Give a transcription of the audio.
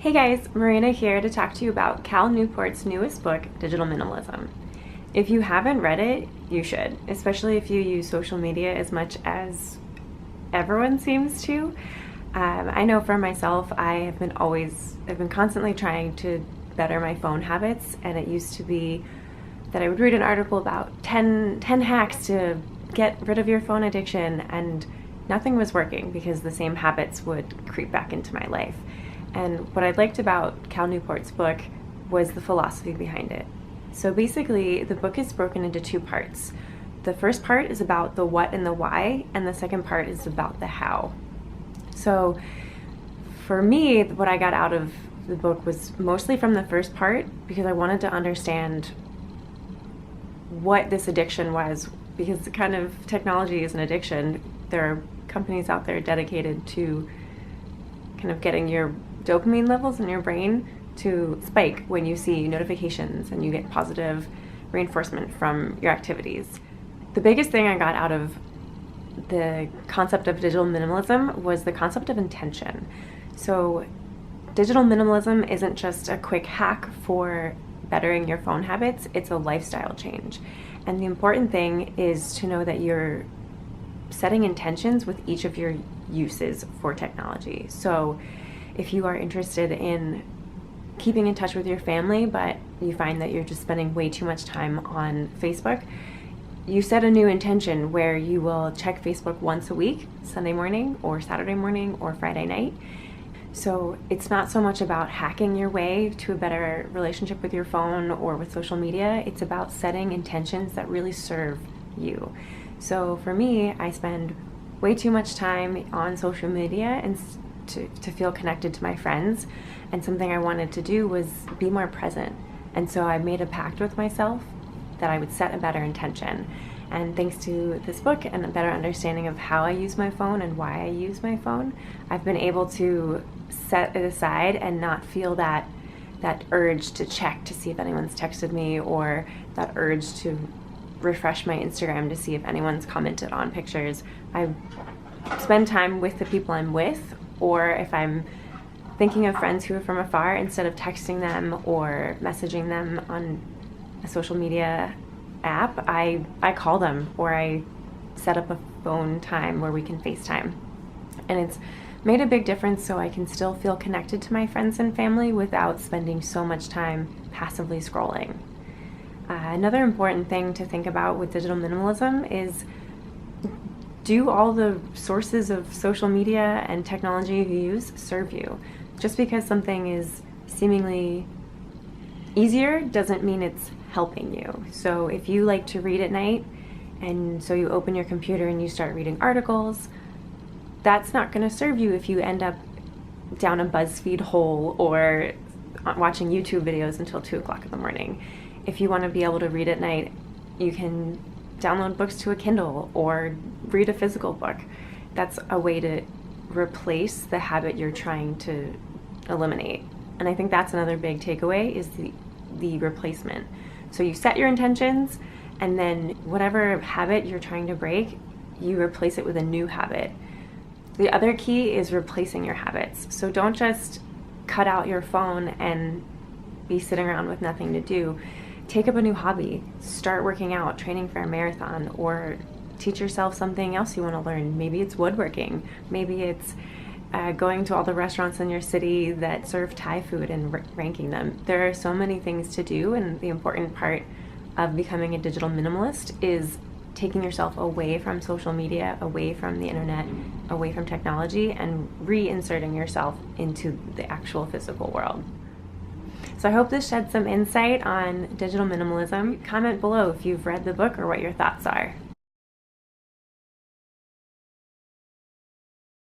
Hey guys, Marina here to talk to you about Cal Newport's newest book, Digital Minimalism. If you haven't read it, you should, especially if you use social media as much as everyone seems to. I know for myself, I've been constantly trying to better my phone habits, and it used to be that I would read an article about 10 hacks to get rid of your phone addiction, and nothing was working because the same habits would creep back into my life. And what I liked about Cal Newport's book was the philosophy behind it. So basically, the book is broken into two parts. The first part is about the what and the why, and the second part is about the how. So for me, what I got out of the book was mostly from the first part, because I wanted to understand what this addiction was, because the kind of technology is an addiction. There are companies out there dedicated to kind of getting your dopamine levels in your brain to spike when you see notifications and you get positive reinforcement from your activities. The biggest thing I got out of the concept of digital minimalism was the concept of intention. So digital minimalism isn't just a quick hack for bettering your phone habits, it's a lifestyle change. And the important thing is to know that you're setting intentions with each of your uses for technology. So if you are interested in keeping in touch with your family, but you find that you're just spending way too much time on Facebook, you set a new intention where you will check Facebook once a week, Sunday morning or Saturday morning or Friday night. So it's not so much about hacking your way to a better relationship with your phone or with social media. It's about setting intentions that really serve you. So for me, I spend way too much time on social media and to feel connected to my friends, and something I wanted to do was be more present. And so I made a pact with myself that I would set a better intention. And thanks to this book and a better understanding of how I use my phone and why I use my phone, I've been able to set it aside and not feel that urge to check to see if anyone's texted me, or that urge to refresh my Instagram to see if anyone's commented on pictures. I spend time with the people I'm with, or if I'm thinking of friends who are from afar, instead of texting them or messaging them on a social media app, I call them, or I set up a phone time where we can FaceTime. And it's made a big difference, so I can still feel connected to my friends and family without spending so much time passively scrolling. Another important thing to think about with digital minimalism is, do all the sources of social media and technology you use serve you? Just because something is seemingly easier doesn't mean it's helping you. So if you like to read at night, and so you open your computer and you start reading articles, that's not going to serve you if you end up down a BuzzFeed hole or watching YouTube videos until 2 o'clock in the morning. If you want to be able to read at night, you can download books to a Kindle or read a physical book. That's a way to replace the habit you're trying to eliminate. And I think that's another big takeaway, is the replacement. So you set your intentions, and then whatever habit you're trying to break, you replace it with a new habit. The other key is replacing your habits. So don't just cut out your phone and be sitting around with nothing to do. Take up a new hobby, start working out, training for a marathon, or teach yourself something else you want to learn. Maybe it's woodworking, maybe it's going to all the restaurants in your city that serve Thai food and ranking them. There are so many things to do, and the important part of becoming a digital minimalist is taking yourself away from social media, away from the internet, away from technology, and reinserting yourself into the actual physical world. So I hope this shed some insight on digital minimalism. Comment below if you've read the book or what your thoughts are.